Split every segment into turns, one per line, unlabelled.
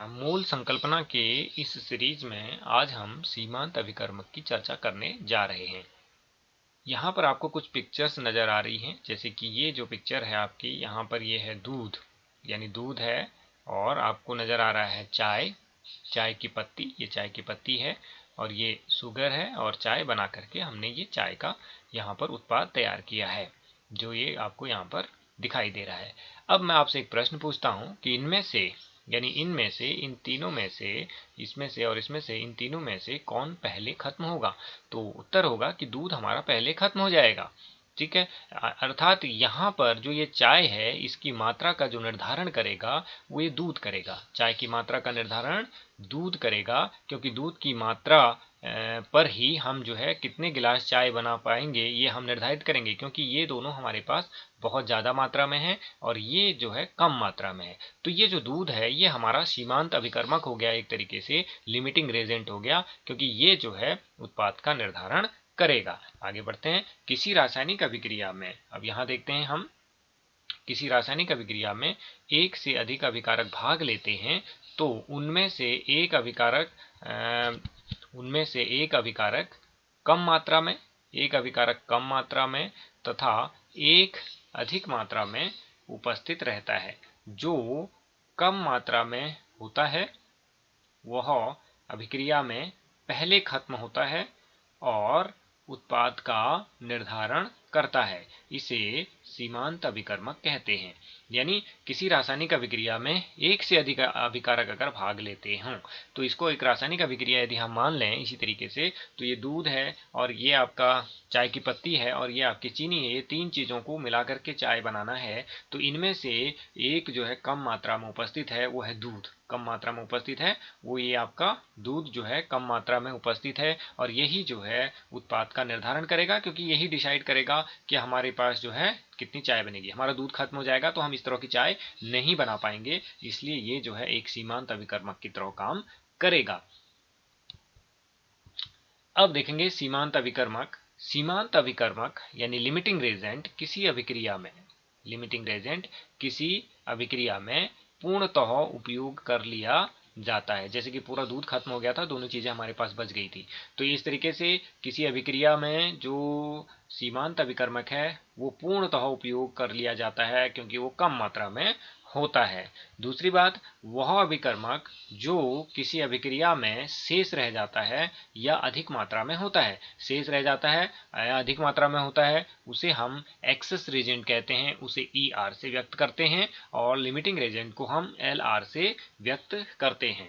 मूल संकल्पना के इस सीरीज में आज हम सीमांत अभिकर्मक की चर्चा करने जा रहे हैं। यहाँ पर आपको कुछ पिक्चर्स नज़र आ रही हैं, जैसे कि ये जो पिक्चर है आपकी, यहाँ पर ये है दूध, यानी दूध है, और आपको नज़र आ रहा है चाय की पत्ती, ये चाय की पत्ती है, और ये शुगर है, और चाय बना करके हमने ये चाय का यहाँ पर उत्पाद तैयार किया है, जो ये आपको यहाँ पर दिखाई दे रहा है। अब मैं आपसे एक प्रश्न पूछता हूँ कि इनमें से, यानी इनमें से, इन तीनों में से, इसमें से और इसमें से, इन तीनों में से कौन पहले खत्म होगा? तो उत्तर होगा कि दूध हमारा पहले खत्म हो जाएगा। ठीक है, अर्थात यहाँ पर जो ये चाय है, इसकी मात्रा का जो निर्धारण करेगा वो ये दूध करेगा। चाय की मात्रा का निर्धारण दूध करेगा, क्योंकि दूध की मात्रा पर ही हम जो है कितने गिलास चाय बना पाएंगे ये हम निर्धारित करेंगे, क्योंकि ये दोनों हमारे पास बहुत ज़्यादा मात्रा में है और ये जो है कम मात्रा में है। तो ये जो दूध है ये हमारा सीमांत अभिकर्मक हो गया, एक तरीके से लिमिटिंग रेजेंट हो गया, क्योंकि ये जो है उत्पाद का निर्धारण करेगा। आगे बढ़ते हैं। किसी रासायनिक अभिक्रिया में, अब यहाँ देखते हैं हम, किसी रासायनिक अभिक्रिया में एक से अधिक अभिकारक भाग लेते हैं तो उनमें से एक अभिकारक कम मात्रा में तथा एक अधिक मात्रा में उपस्थित रहता है। जो कम मात्रा में होता है वह अभिक्रिया में पहले खत्म होता है और उत्पाद का निर्धारण करता है। इसे सीमांत अभिकर्मक कहते हैं। यानी किसी रासायनिक अभिक्रिया में एक से अधिक अभिकारक अगर भाग लेते हों तो इसको एक रासायनिक अभिक्रिया यदि हम मान लें इसी तरीके से, तो ये दूध है और ये आपका चाय की पत्ती है और ये आपकी चीनी है, ये तीन चीज़ों को मिलाकर के चाय बनाना है। तो इनमें से एक जो है कम मात्रा में उपस्थित है वो है दूध, कम मात्रा में उपस्थित है वो ये आपका दूध जो है कम मात्रा में उपस्थित है, और यही जो है उत्पाद का निर्धारण करेगा, क्योंकि यही डिसाइड करेगा कि हमारे पास जो है कितनी चाय बनेगी। हमारा दूध खत्म हो जाएगा तो हम इस तरह की चाय नहीं बना पाएंगे, इसलिए ये जो है एक सीमांत अभिकर्मक की तरह काम करेगा। अब देखेंगे सीमांत अभिकर्मक। सीमांत अभिकर्मक यानी लिमिटिंग रेजेंट किसी अभिक्रिया में पूर्णतः उपयोग कर लिया जाता है। जैसे कि पूरा दूध खत्म हो गया था, दोनों चीज़ें हमारे पास बच गई थी, तो इस तरीके से किसी अभिक्रिया में जो सीमांत अभिकर्मक है वो पूर्णतः उपयोग कर लिया जाता है, क्योंकि वो कम मात्रा में होता है। दूसरी बात, वह अभिकर्मक जो किसी अभिक्रिया में शेष रह जाता है या अधिक मात्रा में होता है, शेष रह जाता है या अधिक मात्रा में होता है, उसे हम एक्सेस रेजेंट कहते हैं, उसे ER से व्यक्त करते हैं, और लिमिटिंग रेजेंट को हम LR से व्यक्त करते हैं।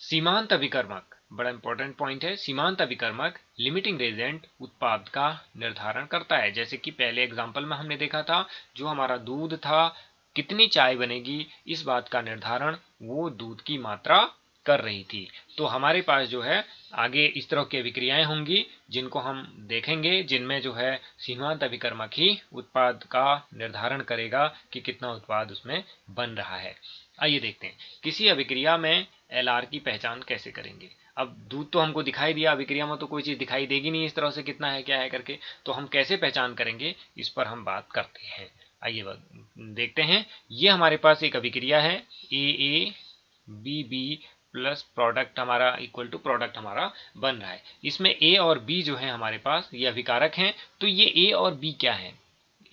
सीमांत अभिकर्मक बड़ा इंपॉर्टेंट पॉइंट है। सीमांत अभिकर्मक लिमिटिंग रेजेंट उत्पाद का निर्धारण करता है। जैसे कि पहले एग्जांपल में हमने देखा था, जो हमारा दूध था, कितनी चाय बनेगी इस बात का निर्धारण वो दूध की मात्रा कर रही थी। तो हमारे पास जो है आगे इस तरह की अभिक्रियाएं होंगी जिनको हम देखेंगे, जिनमें जो है सीमांत अभिकर्मक ही उत्पाद का निर्धारण करेगा कि कितना उत्पाद उसमें बन रहा है। आइए देखते हैं किसी अभिक्रिया में LR की पहचान कैसे करेंगे। अब दूध तो हमको दिखाई दिया, अभिक्रिया में तो कोई चीज़ दिखाई देगी नहीं इस तरह से कितना है क्या है करके, तो हम कैसे पहचान करेंगे इस पर हम बात करते हैं। आइए देखते हैं। ये हमारे पास एक अभिक्रिया है, AA प्लस प्रोडक्ट हमारा इक्वल टू प्रोडक्ट हमारा बन रहा है। इसमें A और B जो है हमारे पास ये अभिकारक हैं। तो ये A और B क्या है,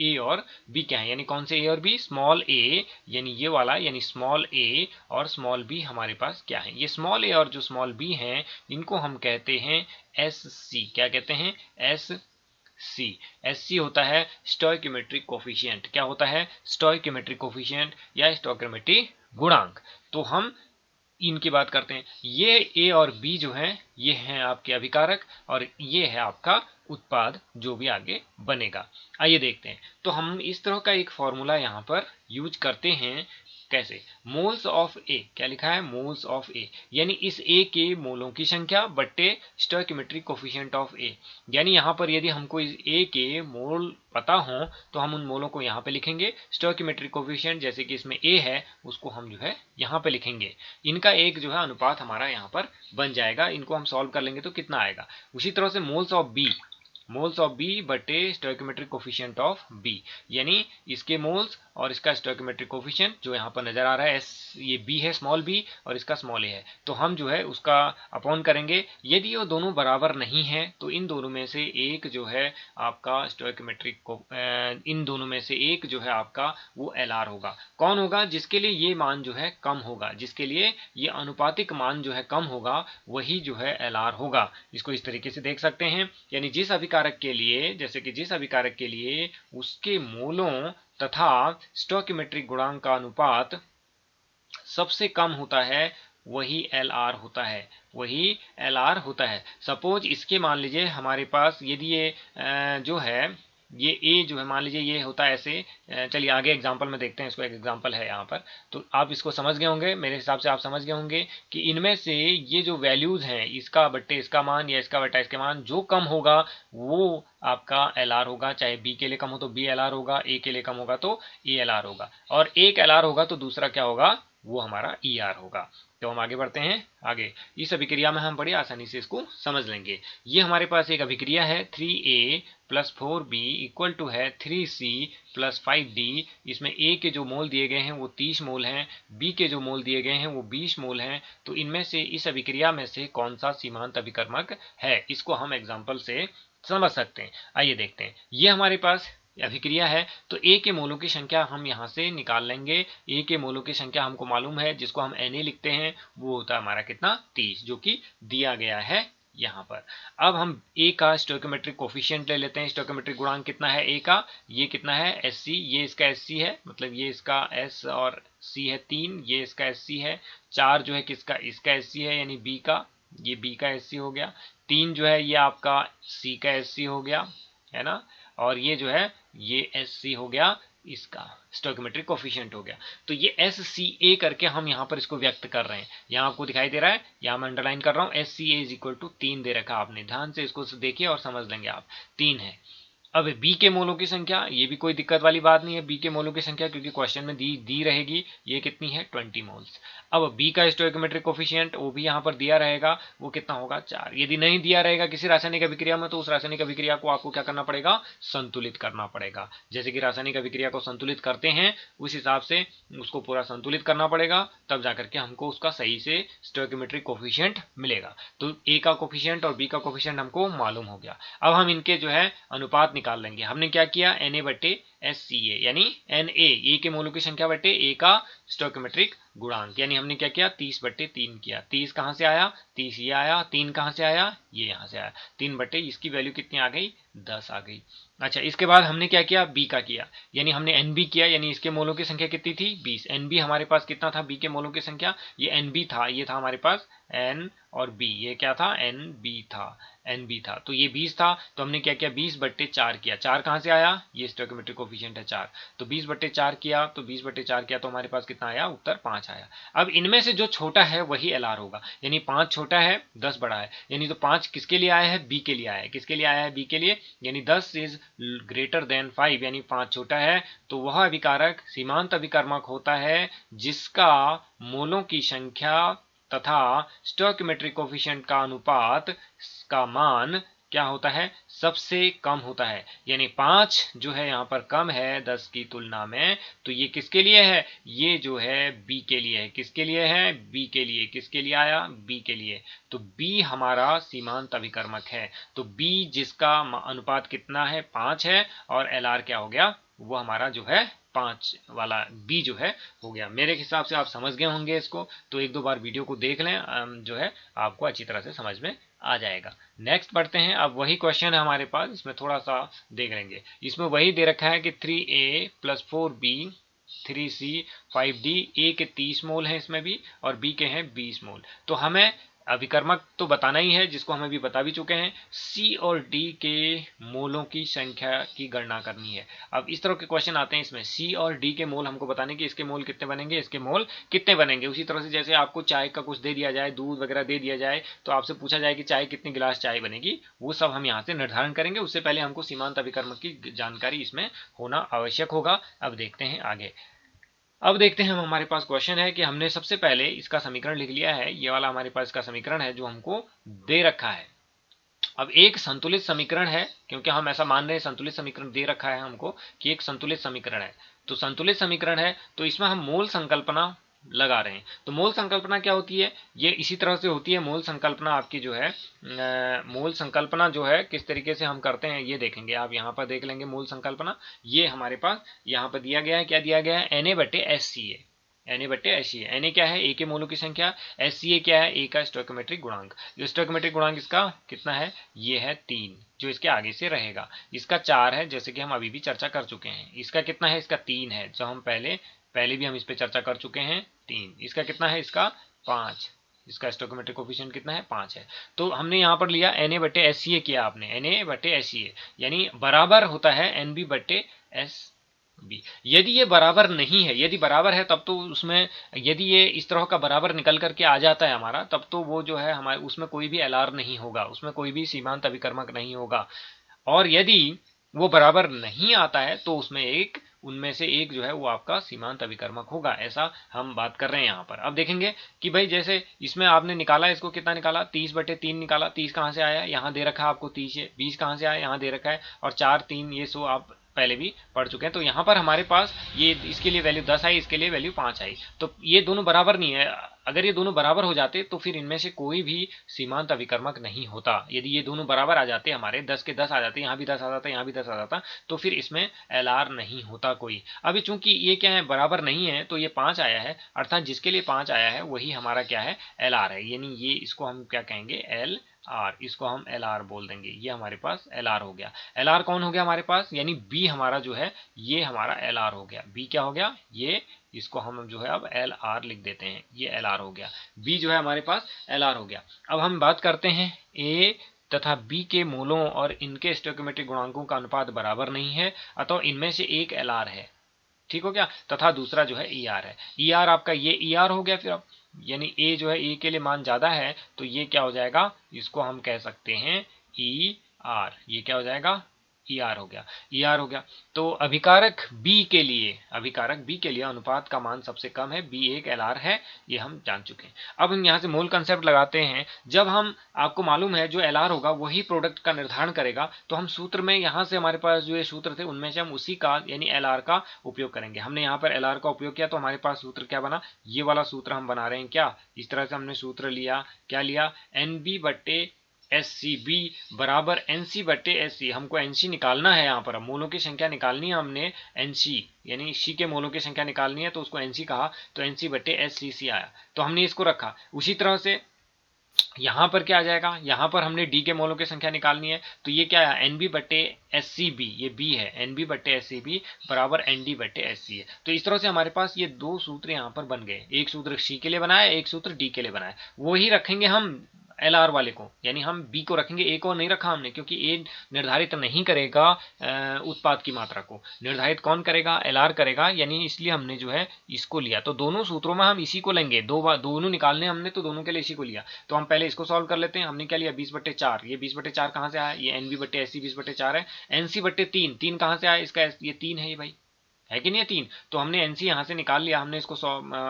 A और B क्या है, यानी कौन से A और B? स्मॉल a यानी ये वाला, यानी स्मॉल a और स्मॉल b हमारे पास क्या है? ये स्मॉल a और जो स्मॉल b हैं इनको हम कहते हैं SC। क्या कहते हैं? SC होता है स्टोइकोमेट्रिक कोफिशिएंट। क्या होता है? स्टोइकोमेट्रिक कोफिशिएंट या स्टोइकोमेट्रिक गुणांक। तो हम इनकी बात करते हैं। ये A और B जो हैं ये हैं आपके अभिकारक और ये है आपका उत्पाद जो भी आगे बनेगा। आइए देखते हैं। तो हम इस तरह का एक फॉर्मूला यहाँ पर यूज करते हैं। कैसे? मोल्स ऑफ A, क्या लिखा है? मोल्स ऑफ A, यानी इस A के मोलों की संख्या बट्टे स्टोइकोमेट्रिक कोफिशिएंट ऑफ A। यानी यहाँ पर यदि हमको इस A के मोल पता हो तो हम उन मोलों को यहाँ पे लिखेंगे। स्टोइकोमेट्रिक कोफिशिएंट जैसे कि इसमें A है उसको हम जो है यहाँ पे लिखेंगे। इनका एक जो है अनुपात हमारा यहाँ पर बन जाएगा। इनको हम सॉल्व कर लेंगे तो कितना आएगा। उसी तरह से moles of B, moles of B बटे स्टोइकोमेट्रिक कोफिशिएंट ऑफ बी, यानी इसके मोल्स और इसका स्टोइकोमेट्रिक कोफिशिएंट जो यहाँ पर नजर आ रहा है एस, ये बी है स्मॉल बी और इसका स्मॉल ए है, तो हम जो है उसका अपॉन करेंगे। यदि वो दोनों बराबर नहीं है तो इन दोनों में से एक जो है आपका स्टोइकोमेट्रिक को इन दोनों में से एक जो है आपका वो एल आर होगा। कौन होगा? जिसके लिए ये मान जो है कम होगा, जिसके लिए ये अनुपातिक मान जो है कम होगा, वही जो है एल आर होगा। इसको इस तरीके से देख सकते हैं, यानी जिस अभिकारक के लिए, जैसे कि जिस अभिकारक के लिए उसके मूलों तथा स्टोइकोमेट्रिक गुणांक का अनुपात सबसे कम होता है, वही एल आर होता है, वही एल आर होता है। सपोज इसके मान लीजिए हमारे पास यदि ये जो है ये ए जो है मान लीजिए ये होता है ऐसे, चलिए आगे एग्जांपल में देखते हैं इसको, एक एग्जांपल है यहाँ पर, तो आप इसको समझ गए होंगे, मेरे हिसाब से आप समझ गए होंगे कि इनमें से ये जो वैल्यूज हैं, इसका बट्टे इसका मान या इसका बट्टा इसके मान जो कम होगा वो आपका एल आर होगा। चाहे बी के लिए कम हो तो बी एल आर होगा, ए के लिए कम होगा तो ए एल आर होगा, और एक एल आर होगा तो दूसरा क्या होगा? वो हमारा ई आर होगा। तो हम आगे बढ़ते हैं। आगे इस अभिक्रिया में हम बड़ी आसानी से इसको समझ लेंगे। ये हमारे पास एक अभिक्रिया है 3a plus 4b equal to है 3c प्लस 5d। इसमें a के जो मोल दिए गए हैं वो 30 मोल हैं, b के जो मोल दिए गए हैं वो 20 मोल हैं। तो इनमें से इस अभिक्रिया में से कौन सा सीमांत अभिकर्मक है, इसको हम एग्जाम्पल से समझ सकते हैं। आइए देखते हैं। ये हमारे पास अभिक्रिया है, तो ए के मोलों की संख्या हम यहाँ से निकाल लेंगे। ए के मोलों की संख्या हमको मालूम है, जिसको हम Na लिखते हैं, वो होता है हमारा कितना? 30, जो कि दिया गया है यहाँ पर। अब हम ए का स्टोइकोमेट्रिक कोफिशिएंट ले लेते हैं। स्टोइकोमेट्रिक गुणांक कितना है ए का? ये कितना है? Sc, ये इसका Sc है, मतलब ये इसका S और C है 3, ये इसका Sc है। 4 जो है किसका? इसका Sc है, यानी B का, ये B का Sc हो गया। 3 जो है ये आपका C का Sc हो गया, है ना, और ये जो है ये Sc हो गया, इसका स्टोइकोमेट्रिक कोफिशिएंट हो गया। तो ये SCA करके हम यहाँ पर इसको व्यक्त कर रहे हैं। यहाँ आपको दिखाई दे रहा है, यहाँ मैं अंडरलाइन कर रहा हूँ, SCA इज इक्वल टू 3 दे रखा आपने। ध्यान से इसको देखिए और समझ लेंगे आप, 3 है। अब बी के मोलों की संख्या, ये भी कोई दिक्कत वाली बात नहीं है, बी के मोलों की संख्या क्योंकि क्वेश्चन में दी रहेगी, ये कितनी है? 20 मोल्स। अब बी का स्टोइकोमेट्रिक कोफिशिएंट वो भी यहाँ पर दिया रहेगा, वो कितना होगा? 4। यदि नहीं दिया रहेगा किसी रासायनिक अभिक्रिया में, तो उस रासायनिक अभिक्रिया को आपको क्या करना पड़ेगा? संतुलित करना पड़ेगा। जैसे कि रासायनिक अभिक्रिया को संतुलित करते हैं, उस हिसाब से उसको पूरा संतुलित करना पड़ेगा, तब जाकर के हमको उसका सही से स्टोइकोमेट्रिक कोफिशिएंट मिलेगा। तो ए का कोफिशिएंट और बी का कोफिशिएंट हमको मालूम हो गया। अब हम इनके जो है अनुपात निकाल लेंगे। हमने क्या किया? Na बटे SCA, यानी Na ए के मोलों की संख्या बटे ए का स्टोइकोमेट्रिक गुणांक, यानी हमने क्या किया? 30 बटे 3 किया। 30 कहां से आया? 30 ये आया। 3 कहां से आया? ये यहां से आया। 3 बटे इसकी वैल्यू कितनी आ गई? 10 आ गई। अच्छा, इसके बाद हमने क्या किया? बी का किया, यानी हमने NB किया, यानी इसके मोलों की संख्या कितनी थी? 20। NB हमारे पास कितना था? बी के मोलों की संख्या, ये NB था, ये था हमारे पास N और B, ये क्या था? NB था, तो ये 20 था, तो हमने क्या किया? 20 बट्टे 4 किया। 4 कहां से आया? ये स्टोइकोमेट्रिक कोफिशिएंट है 4, तो 20 बट्टे 4 किया, तो 20 बट्टे 4 किया तो हमारे पास कितना आया? उत्तर 5 आया। अब इनमें से जो छोटा है वही LR होगा, यानी 5 छोटा है 10 बड़ा है, यानी तो 5 किसके लिए आया है? बी के लिए आया है। किसके लिए आया है? बी के लिए, यानी 10 इज ग्रेटर देन 5, यानी 5 छोटा है, तो वह अभिकारक सीमांत अभिकर्मक होता है जिसका मोलों की संख्या तथा स्टोइकोमेट्रिक कोफिशिएंट का अनुपात का मान क्या होता है? सबसे कम होता है। यानी 5 जो है यहाँ पर कम है 10 की तुलना में, तो ये किसके लिए है? ये जो है बी के लिए है। किसके लिए है? बी के लिए। किसके लिए आया? बी के लिए। तो बी हमारा सीमांत अभिकर्मक है। तो बी जिसका अनुपात कितना है? 5 है, और एल आर क्या हो गया? वो हमारा जो है 5 वाला बी जो है हो गया। मेरे हिसाब से आप समझ गए होंगे इसको, तो एक दो बार वीडियो को देख लें, जो है आपको अच्छी तरह से समझ में आ जाएगा। नेक्स्ट बढ़ते हैं। अब वही क्वेश्चन है हमारे पास, इसमें थोड़ा सा देख लेंगे। इसमें वही दे रखा है कि 3a plus 4b 3c 5d। ए के 30 मोल हैं इसमें भी, और बी के हैं 20 मोल। तो हमें अभिकर्मक तो बताना ही है, जिसको हमें भी बता भी चुके हैं। सी और डी के मोलों की संख्या की गणना करनी है। अब इस तरह के क्वेश्चन आते हैं इसमें, सी और डी के मोल हमको बताने कि इसके मोल कितने बनेंगे, इसके मोल कितने बनेंगे। उसी तरह से जैसे आपको चाय का कुछ दे दिया जाए, दूध वगैरह दे दिया जाए, तो आपसे पूछा जाए कि चाय कितने गिलास चाय बनेगी, वो सब हम यहाँ से निर्धारण करेंगे। उससे पहले हमको सीमांत अभिकर्मक की जानकारी इसमें होना आवश्यक होगा। अब देखते हैं आगे। अब देखते हैं, हम हमारे पास क्वेश्चन है कि हमने सबसे पहले इसका समीकरण लिख लिया है। ये वाला हमारे पास इसका समीकरण है जो हमको दे रखा है। अब एक संतुलित समीकरण है, क्योंकि हम ऐसा मान रहे हैं संतुलित समीकरण दे रखा है हमको कि एक संतुलित समीकरण है, तो संतुलित समीकरण है तो इसमें हम मूल संकल्पना लगा रहे हैं। तो मूल संकल्पना क्या होती है, ये इसी तरह से होती है। मूल संकल्पना आपकी जो है मूल संकल्पना जो है किस तरीके से हम करते हैं ये देखेंगे। आप यहाँ पर देख लेंगे मूल संकल्पना, ये हमारे पास यहाँ पर दिया गया है। क्या दिया गया है, Na/SCA। Na/SCA, Na क्या है, ए के मोलों की संख्या, SCA क्या है, ए का स्टोइकोमेट्रिक गुणांक। जो स्टोइकोमेट्रिक गुणांक इसका कितना है, ये है 3, जो इसके आगे से रहेगा। इसका 4 है, जैसे कि हम अभी भी चर्चा कर चुके हैं। इसका कितना है, इसका 3 है, जो हम पहले भी हम इस पे चर्चा कर चुके हैं, 3। इसका कितना है, इसका 5। इसका स्टोइकोमेट्रिक कोफिशिएंट कितना है, 5 है। तो हमने यहाँ पर लिया Na/SCA किया आपने, Na/SCA यानी बराबर होता है NB/SB। यदि ये बराबर नहीं है, यदि बराबर है तब तो उसमें, यदि ये इस तरह का बराबर निकल करके आ जाता है हमारा, तब तो वो जो है हमारे उसमें कोई भी LR नहीं होगा, उसमें कोई भी सीमांत अभिकर्मक नहीं होगा। और यदि वो बराबर नहीं आता है तो उनमें से एक जो है वो आपका सीमांत अभिकर्मक होगा। ऐसा हम बात कर रहे हैं यहाँ पर। अब देखेंगे कि भाई जैसे इसमें आपने निकाला, इसको कितना निकाला, 30/3 निकाला। 30 कहाँ से आया, यहाँ दे रखा है आपको 30 है। 20 कहाँ से आया, यहाँ दे रखा है। और 4, 3 ये सो आप पहले भी पढ़ चुके हैं। तो यहाँ पर हमारे पास ये इसके लिए वैल्यू 10 आई, इसके लिए वैल्यू 5 आई। तो ये दोनों बराबर नहीं है। अगर ये दोनों बराबर हो जाते तो फिर इनमें से कोई भी सीमांत अभिकर्मक नहीं होता। यदि ये दोनों बराबर आ जाते हमारे, 10 के 10 आ जाते, यहाँ भी 10 आ जाता, यहाँ भी 10 आ जाता, तो फिर इसमें LR नहीं होता कोई। अभी चूंकि ये क्या है, बराबर नहीं है, तो ये 5 आया है, अर्थात जिसके लिए 5 आया है वही हमारा क्या है, LR है। यानी ये इसको हम क्या कहेंगे, LR, इसको हम LR बोल देंगे। ये हमारे पास LR हो गया। LR कौन हो गया हमारे पास, यानी B हमारा जो है ये हमारा LR हो गया। B क्या हो गया, ये इसको हम जो है अब LR लिख देते हैं, ये LR हो गया। B जो है हमारे पास LR हो गया। अब हम बात करते हैं A तथा B के मूलों और इनके स्टोइकोमेट्रिक गुणांकों का अनुपात बराबर नहीं है, अतः इनमें से एक LR है, ठीक हो गया, तथा दूसरा जो है ER है। ER आपका ये ER हो गया। फिर अब यानी A जो है, A के लिए मान ज्यादा है, तो ये क्या हो जाएगा, इसको हम कह सकते हैं ER। ये क्या हो जाएगा, ER हो गया, ER हो गया। तो अभिकारक B के लिए अनुपात का मान सबसे कम है, B एक LR है, ये हम जान चुके हैं। अब हम यहाँ से मूल कंसेप्ट लगाते हैं। जब हम, आपको मालूम है जो LR होगा वही प्रोडक्ट का निर्धारण करेगा, तो हम सूत्र में यहाँ से हमारे पास जो ये सूत्र थे उनमें से हम उसी का यानी LR का उपयोग करेंगे। हमने यहाँ पर LR का उपयोग किया तो हमारे पास सूत्र क्या बना, ये वाला सूत्र हम बना रहे हैं। क्या, इस तरह से हमने सूत्र लिया, क्या लिया, NB/SCB बराबर NC/SC। हमको NC निकालना है, यहाँ पर मूलों की संख्या निकालनी है हमने, NC यानी C के मूलों की संख्या निकालनी है, तो उसको NC कहा, तो NC/SCC आया, तो हमने इसको रखा। उसी तरह से यहाँ पर क्या आ जाएगा, यहाँ पर हमने D के मोलों की संख्या निकालनी है, तो ये क्या है, NB/SCB, ये B है, NB/SCB बराबर ND/SC है। तो इस तरह से हमारे पास ये दो सूत्र यहाँ पर बन गए। एक सूत्र C के लिए बनाया, एक सूत्र D के लिए बनाया। वही रखेंगे हम LR वाले को, यानी हम B को रखेंगे, A को नहीं रखा हमने, क्योंकि A निर्धारित नहीं करेगा उत्पाद की मात्रा को। निर्धारित कौन करेगा, LR करेगा, यानी इसलिए हमने जो है इसको लिया। तो दोनों सूत्रों में हम इसी को लेंगे, दोनों निकालने हमने, तो दोनों के लिए इसी को लिया। तो हम पहले इसको सॉल्व कर लेते हैं। हमने क्या लिया, 20/4। ये 20/4 कहाँ से आया, ये NB/SC 20/4 है। NC/3, 3 कहाँ से आया, इसका ये 3 है, ये भाई है कि नहीं है 3। तो हमने NC यहाँ से निकाल लिया, हमने इसको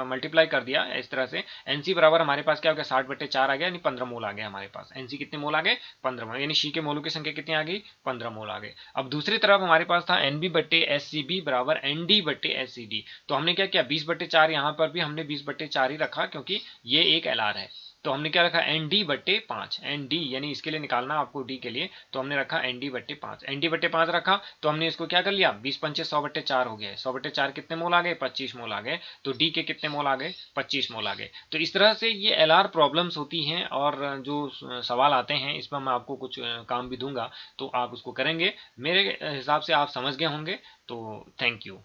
मल्टीप्लाई कर दिया इस तरह से। NC बराबर हमारे पास क्या हो गया, 60/4 आ गया, यानी 15 मोल आ गया हमारे पास। NC कितने मोल आ गए, 15 मोल, यानी C के मोलों की संख्या कितनी आ गई, 15 मोल आ गए। अब दूसरी तरफ हमारे पास था NB/SCB बराबर ND/SCD। तो हमने क्या किया, 20/4, यहाँ पर भी हमने 20/4 ही रखा, क्योंकि ये एक LR है। तो हमने क्या रखा, ND/5, ND यानी इसके लिए निकालना आपको D के लिए, तो हमने रखा ND/5। ND/5 रखा, तो हमने इसको क्या कर लिया, 20×5 100/4 हो गया। 100/4 कितने मोल आ गए, 25 मोल आ गए। तो D के कितने मोल आ गए, 25 मोल आ गए। तो इस तरह से ये LR प्रॉब्लम्स होती हैं, और जो सवाल आते हैं इसमें मैं आपको कुछ काम भी दूंगा, तो आप उसको करेंगे। मेरे हिसाब से आप समझ गए होंगे, तो थैंक यू।